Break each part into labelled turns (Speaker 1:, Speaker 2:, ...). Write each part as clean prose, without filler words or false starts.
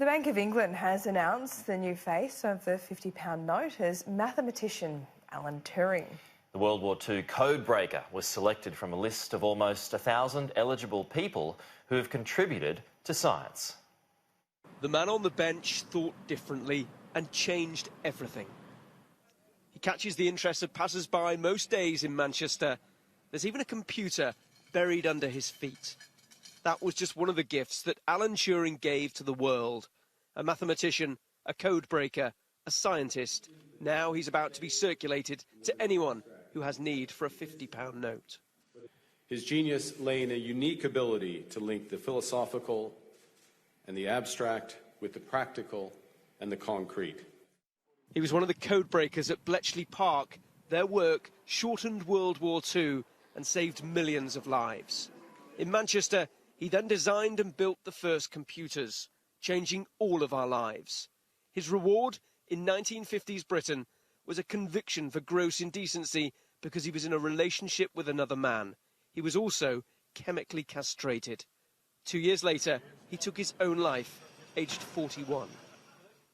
Speaker 1: The Bank of England has announced the new face of the £50 note as mathematician Alan Turing.
Speaker 2: The World War II code breaker was selected from a list of almost 1,000 eligible people who have contributed to science.
Speaker 3: The man on the bench thought differently and changed everything. He catches the interest of passers-by most days in Manchester. There's even a computer buried under his feet. That was just one of the gifts that Alan Turing gave to the world. A mathematician, a code breaker, a scientist. Now he's about to be circulated to anyone who has need for a £50 note.
Speaker 4: His genius lay in a unique ability to link the philosophical and the abstract with the practical and the concrete.
Speaker 3: He was one of the code breakers at Bletchley Park. Their work shortened World War II and saved millions of lives. In Manchester, he then designed and built the first computers, changing all of our lives. His reward in 1950s Britain was a conviction for gross indecency because he was in a relationship with another man. He was also chemically castrated. 2 years later, he took his own life, aged 41.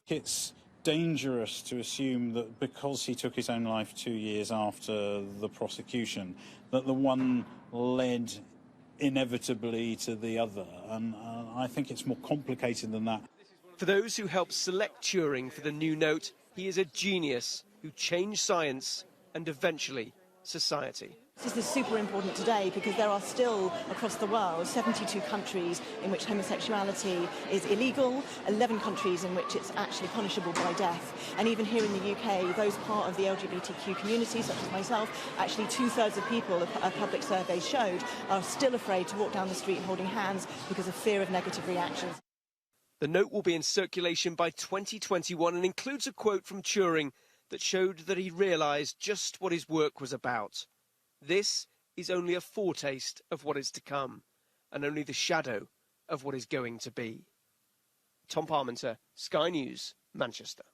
Speaker 5: It's dangerous to assume that because he took his own life 2 years after the prosecution, that the one led inevitably to the other, and I think it's more complicated than that.
Speaker 3: For those who helped select Turing for the new note, he is a genius who changed science and eventually society.
Speaker 6: This is super important today because there are still, across the world, 72 countries in which homosexuality is illegal, 11 countries in which it's actually punishable by death. And even here in the UK, those part of the LGBTQ community, such as myself, actually 2/3 of people, a public survey showed, are still afraid to walk down the street holding hands because of fear of negative reactions.
Speaker 3: The note will be in circulation by 2021 and includes a quote from Turing that showed that he realised just what his work was about. This is only a foretaste of what is to come, and only the shadow of what is going to be. Tom Parmenter, Sky News, Manchester.